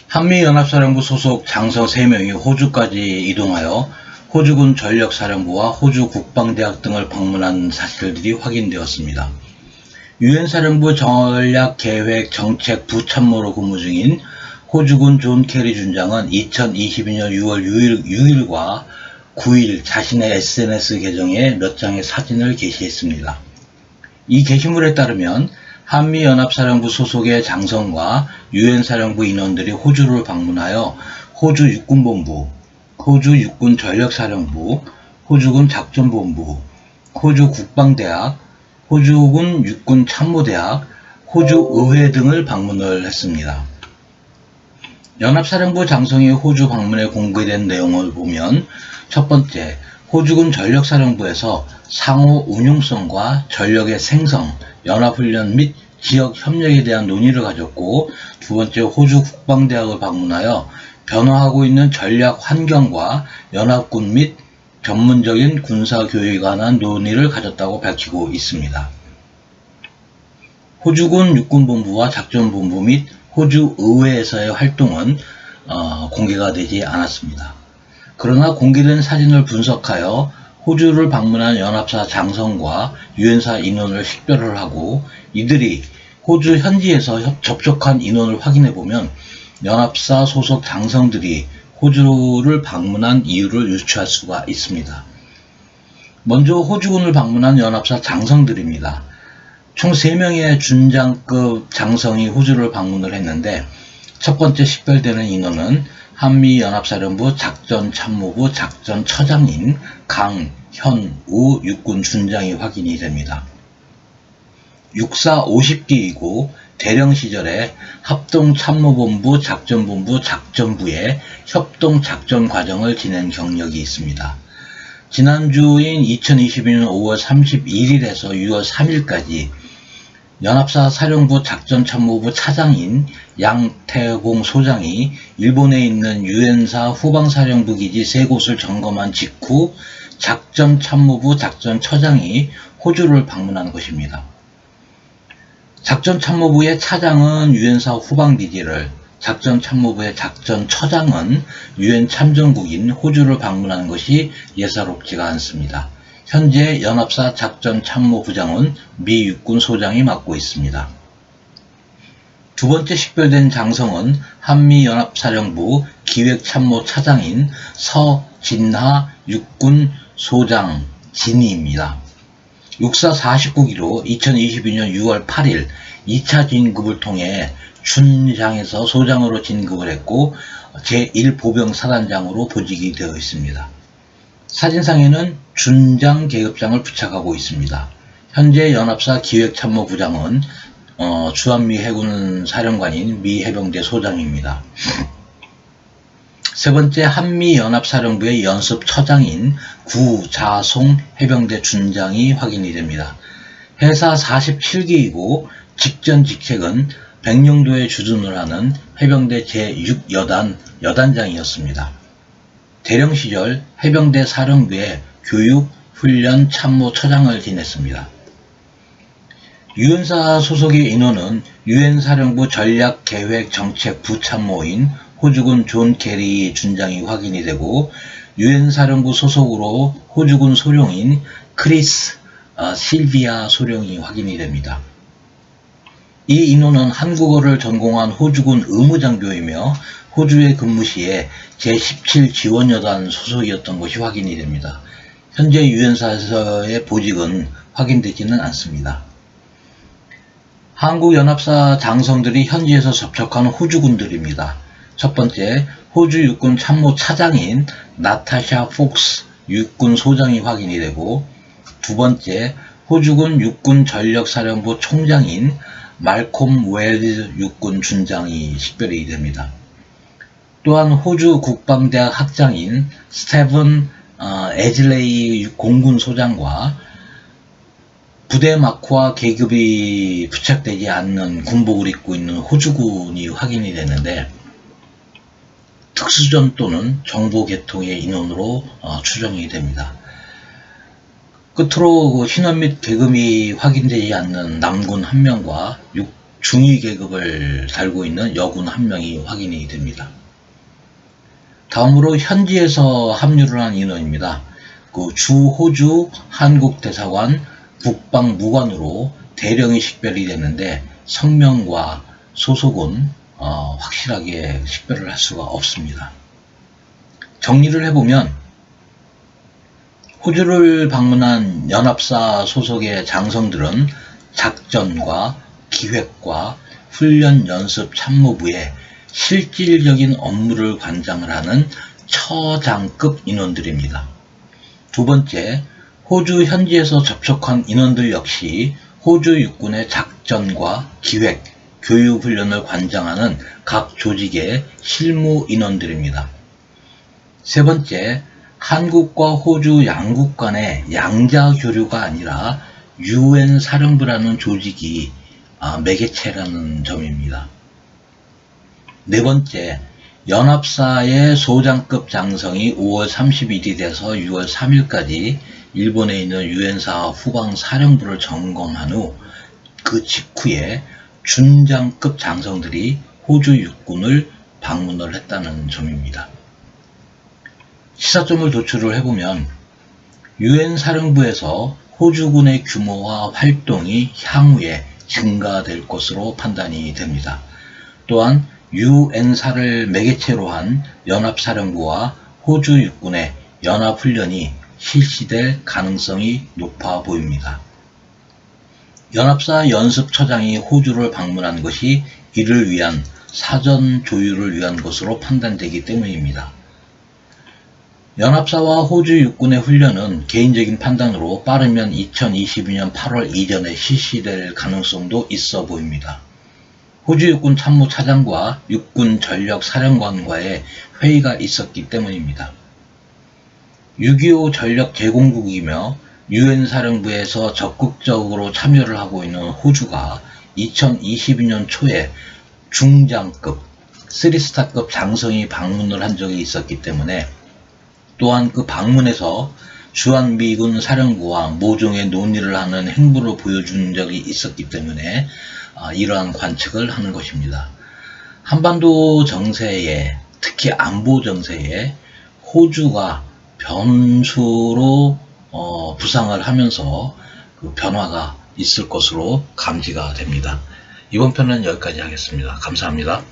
한미연합사령부 소속 장성 3명이 호주까지 이동하여 호주군 전력사령부와 호주 국방대학 등을 방문한 사실들이 확인되었습니다. 유엔사령부 전략계획정책부참모로 근무 중인 호주군 존 캐리 준장은 2022년 6월 6일과 9일 자신의 SNS 계정에 몇 장의 사진을 게시했습니다. 이 게시물에 따르면 한미연합사령부 소속의 장성과 유엔사령부 인원들이 호주를 방문하여 호주 육군본부, 호주 육군전력사령부, 호주군 작전본부, 호주 국방대학, 호주군 육군참모대학, 호주의회 등을 방문을 했습니다. 연합사령부 장성이 호주 방문에 공개된 내용을 보면 첫 번째, 호주군 전력사령부에서 상호 운용성과 전력의 생성, 연합훈련 및 지역 협력에 대한 논의를 가졌고, 두 번째, 호주 국방대학을 방문하여 변화하고 있는 전략 환경과 연합군 및 전문적인 군사교육에 관한 논의를 가졌다고 밝히고 있습니다. 호주군 육군본부와 작전본부 및 호주의회에서의 활동은 공개가 되지 않았습니다. 그러나 공개된 사진을 분석하여 호주를 방문한 연합사 장성과 유엔사 인원을 식별을 하고 이들이 호주 현지에서 접촉한 인원을 확인해보면 연합사 소속 장성들이 호주를 방문한 이유를 유추할 수가 있습니다. 먼저 호주군을 방문한 연합사 장성들입니다. 총 3명의 준장급 장성이 호주를 방문을 했는데 첫 번째 식별되는 인원은 한미연합사령부 작전참모부 작전처장인 강현우 육군 준장이 확인이 됩니다. 육사 50기이고 대령 시절에 합동참모본부 작전본부 작전부의 협동작전 과정을 지낸 경력이 있습니다. 지난주인 2022년 5월 31일에서 6월 3일까지 연합사 사령부 작전참모부 차장인 양태공 소장이 일본에 있는 유엔사 후방사령부 기지 3곳을 점검한 직후 작전참모부 작전처장이 호주를 방문한 것입니다. 작전참모부의 차장은 유엔사 후방기지를, 작전참모부의 작전처장은 유엔 참전국인 호주를 방문하는 것이 예사롭지가 않습니다. 현재 연합사 작전참모부장은 미 육군 소장이 맡고 있습니다. 두 번째 식별된 장성은 한미연합사령부 기획참모차장인 서진하 육군 소장 진희입니다. 육사 49기로 2022년 6월 8일 2차 진급을 통해 준장에서 소장으로 진급을 했고 제1보병사단장으로 보직이 되어 있습니다. 사진상에는 준장 계급장을 부착하고 있습니다. 현재 연합사 기획참모부장은 주한미 해군 사령관인 미 해병대 소장입니다. 세 번째, 한미연합사령부의 연습처장인 구자송 해병대 준장이 확인이 됩니다. 해사 47기이고 직전 직책은 백령도에 주둔을 하는 해병대 제6여단 여단장이었습니다. 대령 시절 해병대 사령부의 교육, 훈련, 참모처장을 지냈습니다. 유엔사 소속의 인원은 유엔사령부 전략계획정책부참모인 호주군 존 캐리 준장이 확인이 되고 유엔사령부 소속으로 호주군 소령인 크리스 실비아 소령이 확인이 됩니다. 이 인원은 한국어를 전공한 호주군 의무장교이며 호주에 근무 시에 제17지원여단 소속이었던 것이 확인이 됩니다. 현재 유엔사에서의 보직은 확인되지는 않습니다. 한국연합사 장성들이 현지에서 접촉한 호주군들입니다. 첫 번째, 호주 육군 참모차장인 나타샤 폭스 육군 소장이 확인이 되고 두 번째, 호주군 육군 전력사령부 총장인 말콤 웰즈 육군 준장이 식별이 됩니다. 또한 호주 국방대학 학장인 스테븐 에즐레이 공군 소장과 부대 마크와 계급이 부착되지 않는 군복을 입고 있는 호주군이 확인이 되는데 특수전 또는 정보계통의 인원으로 추정이 됩니다. 끝으로 신원 및 계급이 확인되지 않는 남군 1명과 중위 계급을 달고 있는 여군 한 명이 확인이 됩니다. 다음으로 현지에서 합류를 한 인원입니다. 그 주 호주 한국대사관 국방무관으로 대령이 식별이 됐는데 성명과 소속은 확실하게 식별을 할 수가 없습니다. 정리를 해보면 호주를 방문한 연합사 소속의 장성들은 작전과 기획과 훈련 연습 참모부에 실질적인 업무를 관장을 하는 처장급 인원들입니다. 두 번째, 호주 현지에서 접촉한 인원들 역시 호주 육군의 작전과 기획, 교육 훈련을 관장하는 각 조직의 실무 인원들입니다. 세 번째, 한국과 호주 양국 간의 양자 교류가 아니라 UN 사령부라는 조직이 매개체라는 점입니다. 네 번째, 연합사의 소장급 장성이 5월 30일이 돼서 6월 3일까지 일본에 있는 유엔사 후방 사령부를 점검한 후 그 직후에 준장급 장성들이 호주 육군을 방문을 했다는 점입니다. 시사점을 도출을 해보면 유엔 사령부에서 호주군의 규모와 활동이 향후에 증가될 것으로 판단이 됩니다. 또한 유엔사를 매개체로 한 연합사령부와 호주 육군의 연합훈련이 실시될 가능성이 높아 보입니다. 연합사 연습처장이 호주를 방문한 것이 이를 위한 사전 조율을 위한 것으로 판단되기 때문입니다. 연합사와 호주 육군의 훈련은 개인적인 판단으로 빠르면 2022년 8월 이전에 실시될 가능성도 있어 보입니다. 호주 육군 참모차장과 육군 전력사령관과의 회의가 있었기 때문입니다. 6.25 전력 제공국이며 유엔 사령부에서 적극적으로 참여를 하고 있는 호주가 2022년 초에 중장급, 3스타급 장성이 방문을 한 적이 있었기 때문에 또한 그 방문에서 주한미군 사령부와 모종의 논의를 하는 행보를 보여준 적이 있었기 때문에 이러한 관측을 하는 것입니다. 한반도 정세에, 특히 안보 정세에 호주가 변수로 부상을 하면서 그 변화가 있을 것으로 감지가 됩니다. 이번 편은 여기까지 하겠습니다. 감사합니다.